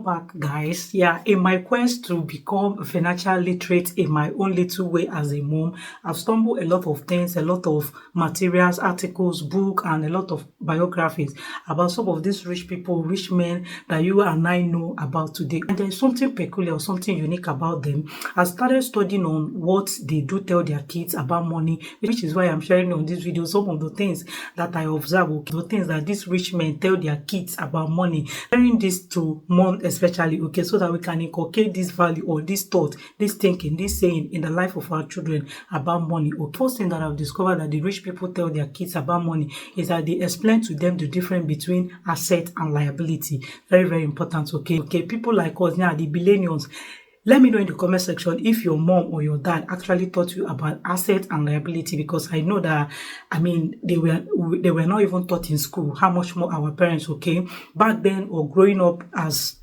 back, guys. Yeah, in my quest to become financial literate in my own little way as a mom, I've stumbled a lot of things, a lot of materials, articles, book, and a lot of biographies about some of these rich people, rich men that you and I know about today. And there's something peculiar, something unique about them. I started studying on what they do tell their kids about money, which is why I'm sharing on this video some of the things that I observe, okay, the things that these rich men tell their kids about money, sharing this to mom especially, okay, so that we can inculcate this value or this thought, this thinking, this saying in the life of our children about money. Okay, first thing that I've discovered that the rich people tell their kids about money is that they explain to them the difference between asset and liability. Very, very important. Okay, people like us now, the millennials. Let me know in the comment section if your mom or your dad actually taught you about asset and liability, because I know that, I mean, they were not even taught in school. How much more our parents, okay? Back then, or growing up as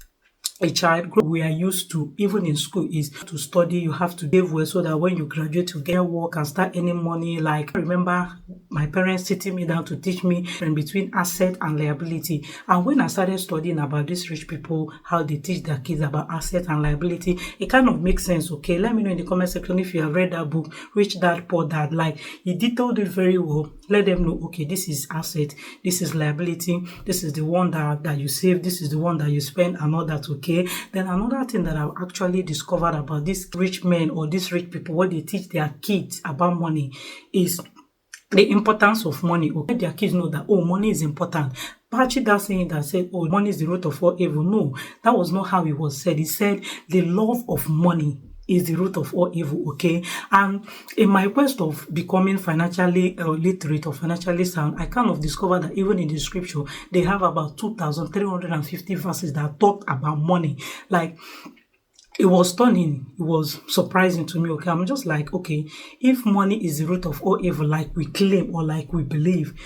a child, we are used to, even in school, is to study. You have to behave well so that when you graduate, you get work and start earning money. Like, I remember my parents sitting me down to teach me in between asset and liability. And when I started studying about these rich people, how they teach their kids about asset and liability, it kind of makes sense. Okay, let me know in the comment section if you have read that book, Rich Dad Poor Dad. Like, he detailed it very well. Let them know, okay, this is asset, this is liability, this is the one that you save, this is the one that you spend, and all that. Okay, then another thing that I've actually discovered about these rich men or these rich people, what they teach their kids about money, is the importance of money. Okay, their kids know that, oh, money is important. Actually, that saying that said, oh, money is the root of all evil. No, that was not how it was said. He said the love of money is the root of all evil. Okay, and in my quest of becoming financially literate or financially sound, I kind of discovered that even in the scripture they have about 2,350 verses that talk about money. Like, it was stunning, it was surprising to me. Okay, I'm just like, okay, if money is the root of all evil, like we claim or like we believe,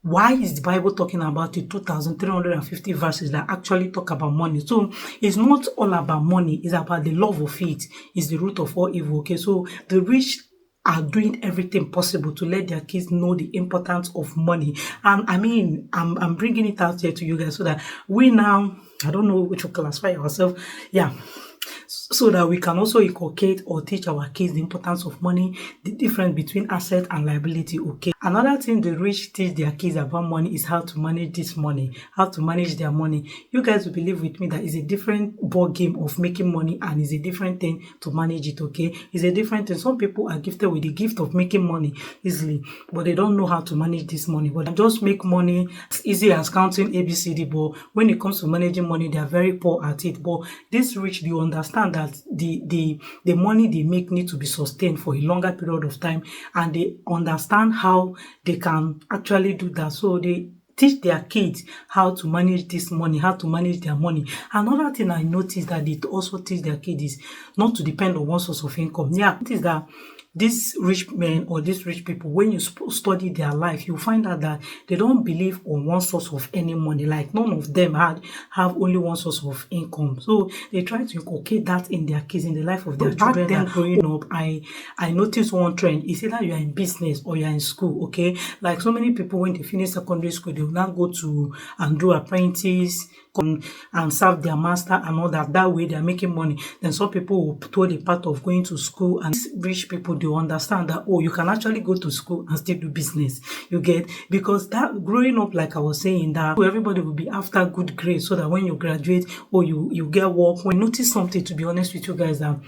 why is the Bible talking about the 2,350 verses that actually talk about money? So it's not all about money, it's about the love of it. It's the root of all evil. Okay, so the rich are doing everything possible to let their kids know the importance of money. And I mean, I'm bringing it out here to you guys so that we now, I don't know which will classify ourselves, yeah, so that we can also inculcate or teach our kids the importance of money, the difference between asset and liability. Okay, another thing the rich teach their kids about money is how to manage this money, how to manage their money. You guys will believe with me that it's a different ball game of making money, and it's a different thing to manage it. Okay, it's a different thing. Some people are gifted with the gift of making money easily, but they don't know how to manage this money. But they just make money as easy as counting ABCD, but when it comes to managing money, they are very poor at it. But this rich, they understand that the money they make need to be sustained for a longer period of time, and they understand how they can actually do that. So they teach their kids how to manage this money, how to manage their money. Another thing I noticed that they also teach their kids is not to depend on one source of income. Yeah, it is that these rich men or these rich people, when you study their life, you find out that they don't believe on one source of any money. Like, none of them have only one source of income. So they try to inculcate that in their kids, in the life of their children. Back then, growing up, I noticed one trend. It's either you are in business or you are in school. Okay, like so many people, when they finish secondary school, they will now go to and do apprentice and serve their master and all that. That way they are making money. Then some people will toe the path of going to school, and these rich people, they understand that, oh, you can actually go to school and still do business. You get, because that growing up, like I was saying, that everybody will be after good grades so that when you graduate or you get work. When notice something, to be honest with you guys, that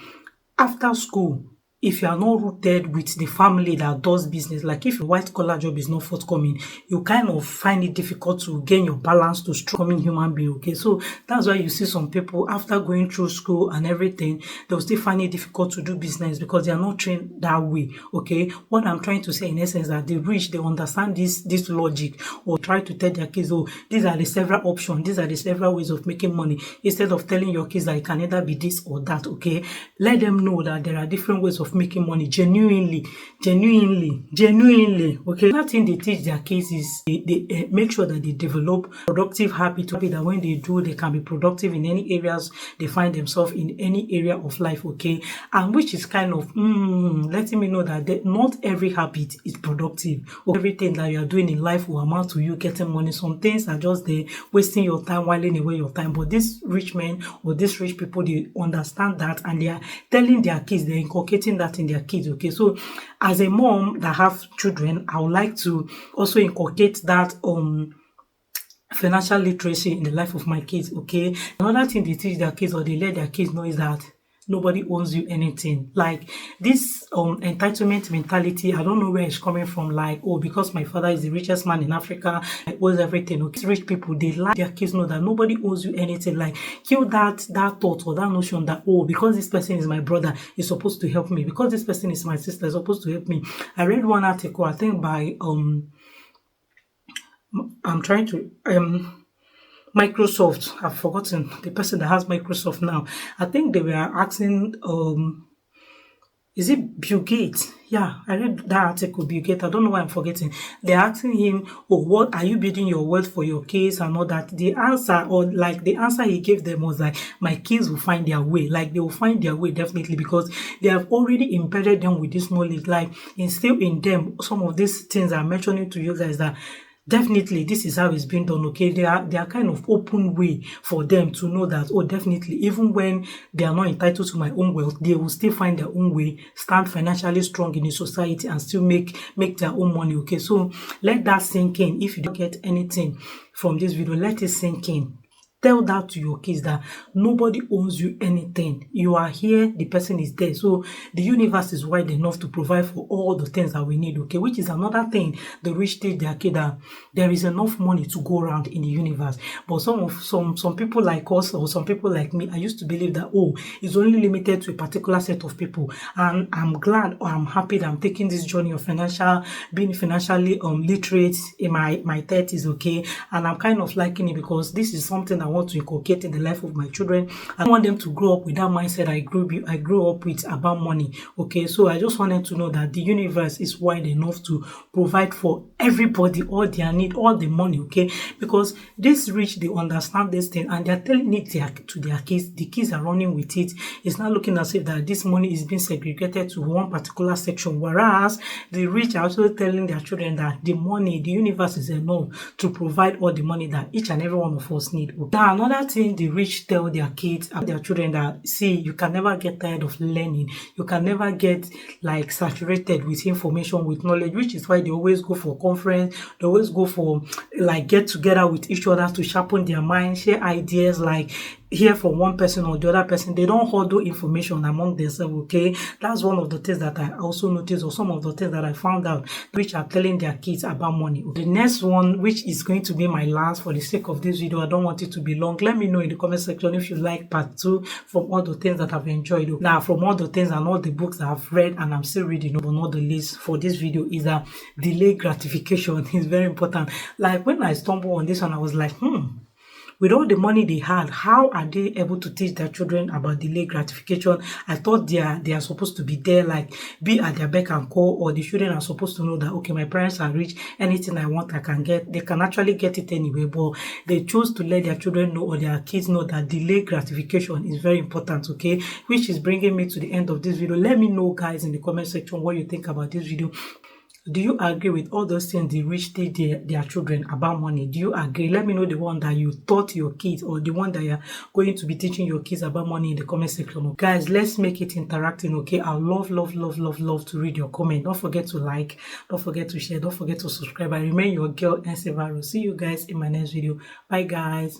after school, if you are not rooted with the family that does business, like if a white collar job is not forthcoming, you kind of find it difficult to gain your balance to becoming human being. Okay, so that's why you see some people, after going through school and everything, they'll still find it difficult to do business because they are not trained that way. Okay, what I'm trying to say in essence is that the rich, they understand this logic, or try to tell their kids, oh, these are the several options, these are the several ways of making money, instead of telling your kids that it can either be this or that. Okay, let them know that there are different ways of of making money genuinely. Okay, another thing they teach their kids is they make sure that they develop productive habits, that when they do, they can be productive in any areas they find themselves in, any area of life. Okay, and which is kind of letting me know that not every habit is productive. Everything that you are doing in life will amount to you getting money. Some things are just there wasting your time, whiling away your time. But these rich men or these rich people, they understand that, and they are telling their kids, they're inculcating that in their kids. Okay, so as a mom that have children, I would like to also inculcate that financial literacy in the life of my kids. Okay, another thing they teach their kids, or they let their kids know, is that nobody owes you anything. Like this entitlement mentality, I don't know where it's coming from. Like, oh, because my father is the richest man in Africa, I owe everything. Okay, rich people, they let their kids know that nobody owes you anything. Like, kill that thought or that notion that, oh, because this person is my brother, he's supposed to help me. Because this person is my sister, he's supposed to help me. I read one article, I think by I'm trying to Microsoft. I've forgotten the person that has Microsoft now. I think they were asking is it Bill Gates? Yeah, I read that article, Bill Gates. I don't know why I'm forgetting. They're asking him, oh, what are you building your wealth for your kids and all that? The answer, or like the answer he gave them was like, my kids will find their way. Like they will find their way definitely, because they have already embedded them with this knowledge. Like instill in them some of these things I'm mentioning to you guys, that definitely this is how it's being done. Okay, they are kind of open way for them to know that, oh, definitely, even when they are not entitled to my own wealth, they will still find their own way, stand financially strong in the society, and still make their own money. Okay, so let that sink in. If you don't get anything from this video, let it sink in. Tell that to your kids that nobody owes you anything. You are here, the person is there. So the universe is wide enough to provide for all the things that we need, okay? Which is another thing the rich teach their kid, that there is enough money to go around in the universe. But some people like us, or some people like me, I used to believe that, oh, it's only limited to a particular set of people. And I'm glad, or I'm happy that I'm taking this journey of being financially literate in my 30s, okay? And I'm kind of liking it, because this is something that I want to inculcate in the life of my children. I want them to grow up with that mindset I grew up with about money. Okay, so I just wanted to know that the universe is wide enough to provide for everybody all their need, all the money. Okay, because this rich, they understand this thing, and they're telling it to their kids. The kids are running with it. It's not looking as if that this money is being segregated to one particular section, whereas the rich are also telling their children that the universe is enough to provide all the money that each and every one of us need. Now, another thing the rich tell their kids and their children, that, see, you can never get tired of learning. You can never get like saturated with information, with knowledge, which is why they always go for conference. They always go for like get together with each other to sharpen their mind, share ideas, like hear from one person or the other person. They don't hoard information among themselves. Okay, that's one of the things that I also noticed, or some of the things that I found out, which are telling their kids about money. The next one, which is going to be my last for the sake of this video, I don't want it to be long. Let me know in the comment section if you like part 2 from all the things that I've enjoyed. Now, from all the things and all the books that I've read and I'm still reading, but not the least for this video, is that delayed gratification is very important. Like when I stumbled on this one, I was like, with all the money they had, how are they able to teach their children about delayed gratification? I thought they are supposed to be there, like be at their beck and call, or the children are supposed to know that, okay, my parents are rich, anything I want I can get. They can actually get it anyway, but they chose to let their children know, or their kids know, that delayed gratification is very important. Okay, which is bringing me to the end of this video. Let me know, guys, in the comment section what you think about this video. Do you agree with all those things the rich teach their children about money? Do you agree? Let me know the one that you taught your kids, or the one that you're going to be teaching your kids about money in the comment section. Guys, let's make it interactive, okay? I love to read your comment. Don't forget to like, don't forget to share, don't forget to subscribe. I remain your girl, Nsevaro. See you guys in my next video. Bye, guys.